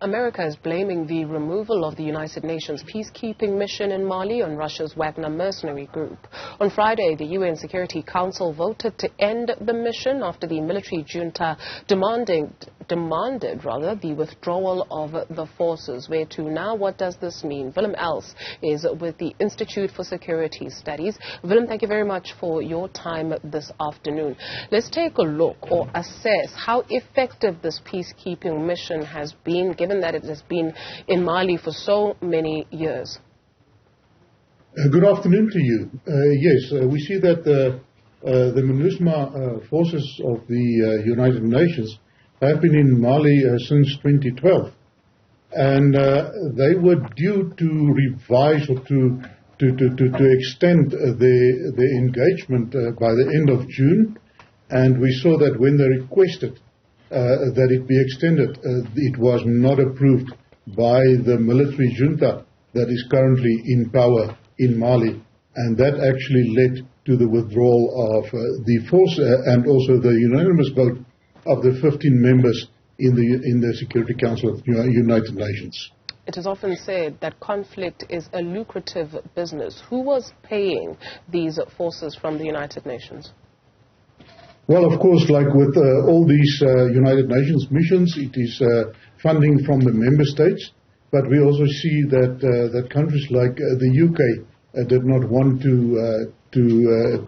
America is blaming the removal of the United Nations peacekeeping mission in Mali on Russia's Wagner mercenary group. On Friday, the UN Security Council voted to end the mission after the military junta demanded the withdrawal of the forces. Where to now? What does this mean? Willem Els is with the Institute for Security Studies. Willem, thank you very much for your time this afternoon. Let's take a look or assess how effective this peacekeeping mission has been, given that it has been in Mali for so many years. Good afternoon to you. Yes, we see that the MINUSMA forces of the United Nations have been in Mali since 2012, and they were due to revise or to extend their engagement by the end of June, and we saw that when they requested that it be extended, it was not approved by the military junta that is currently in power in Mali, and that actually led to the withdrawal of the force and also the unanimous vote of the 15 members in the Security Council of the United Nations. It is often said that conflict is a lucrative business. Who was paying these forces from the United Nations? Well, of course, like with all these United Nations missions, it is funding from the member states. But we also see that countries like the UK did not want to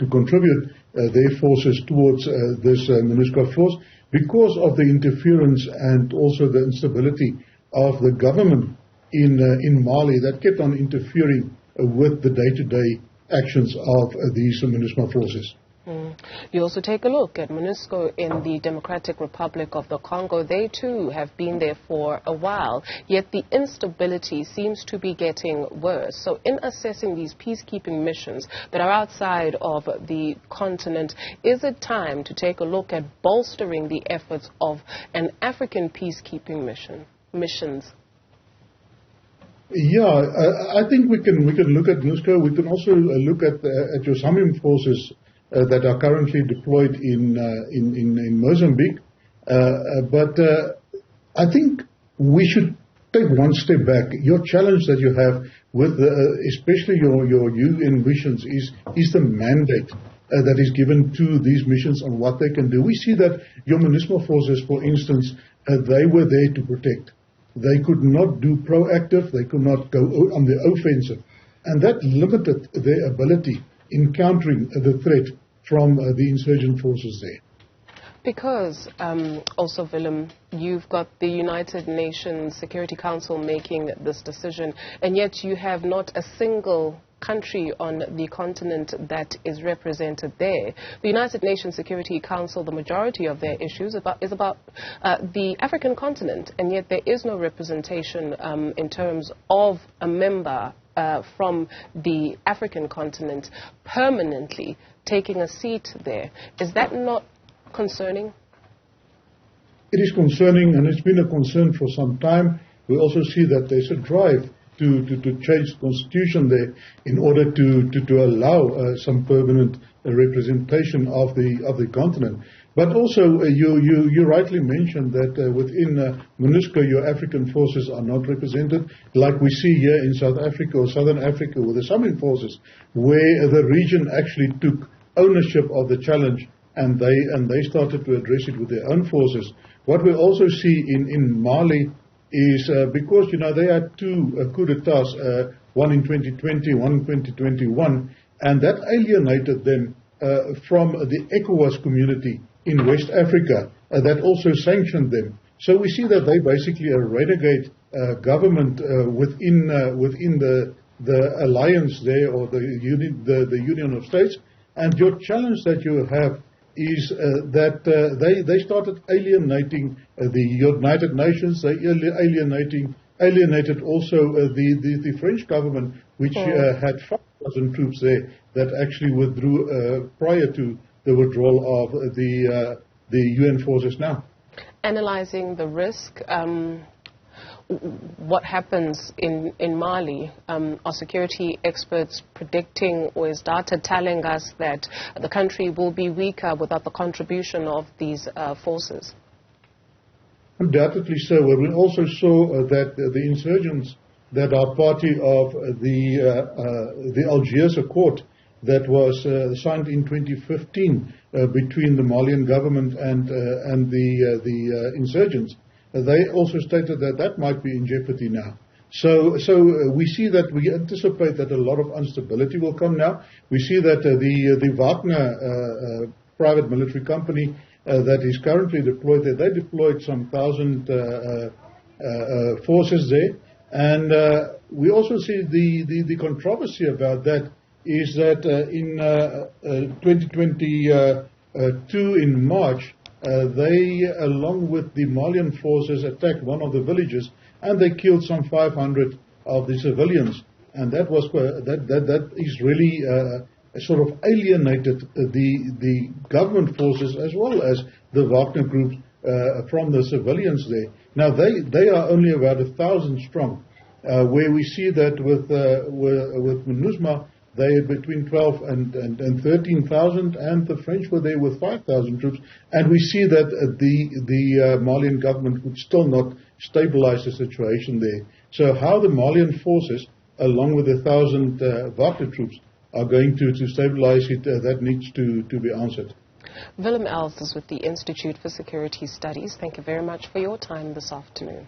contribute their forces towards this MINUSCA force because of the interference and also the instability of the government in Mali that kept on interfering with the day-to-day actions of these MINUSMA forces. You also take a look at MONUSCO in the Democratic Republic of the Congo. They too have been there for a while, yet the instability seems to be getting worse. So in assessing these peacekeeping missions that are outside of the continent, is it time to take a look at bolstering the efforts of an African peacekeeping missions? Yeah, I think we can look at MONUSCO. We can also look at your SAMIM forces that are currently deployed in Mozambique. But I think we should take one step back. Your challenge that you have with especially your UN missions is the mandate that is given to these missions on what they can do. We see that your MINUSMA forces, for instance, they were there to protect. They could not do proactive, they could not go on the offensive. And that limited their ability in countering the threat from the insurgent forces there. Because also, Willem, you've got the United Nations Security Council making this decision, and yet you have not a single country on the continent that is represented there. The United Nations Security Council, the majority of their issues is about the African continent, and yet there is no representation in terms of a member from the African continent permanently taking a seat there. Is that not concerning? It is concerning, and it's been a concern for some time. We also see that there's a drive to change the constitution there in order to allow some permanent representation of the continent. But also, you rightly mentioned that within MONUSCO, your African forces are not represented, like we see here in South Africa or Southern Africa with the SAMIM forces, where the region actually took ownership of the challenge and they started to address it with their own forces. What we also see in Mali is because, they had two coup d'etats, one in 2020, one in 2021, and that alienated them from the ECOWAS community in West Africa that also sanctioned them. So we see that they basically a renegade government within the alliance there, or the Union of States. And your challenge that you have is that they started alienating the United Nations. They alienated also the French government, which had 5,000 troops there that actually withdrew prior to the withdrawal of the UN forces now. Analyzing the risk, what happens in Mali? Are security experts predicting, or is data telling us that the country will be weaker without the contribution of these forces? Undoubtedly so. We also saw that the insurgents that are party of the Algiers Accord that was signed in 2015 between the Malian government and the insurgents, they also stated that that might be in jeopardy now. So we see that we anticipate that a lot of instability will come now. We see that the Wagner private military company that is currently deployed there, they deployed some 1,000 forces there. And we also see the controversy about that is that in 2022 in March, they, along with the Malian forces, attacked one of the villages, and they killed some 500 of the civilians. And that was that is really sort of alienated the government forces as well as the Wagner groups from the civilians there. Now they are only about 1,000 strong, where we see that with MINUSMA they had between 12 and 13,000, and the French were there with 5,000 troops. And we see that the Malian government would still not stabilize the situation there. So how the Malian forces, along with 1,000 Wagner troops, are going to stabilize it, that needs to be answered. Willem Els is with the Institute for Security Studies. Thank you very much for your time this afternoon.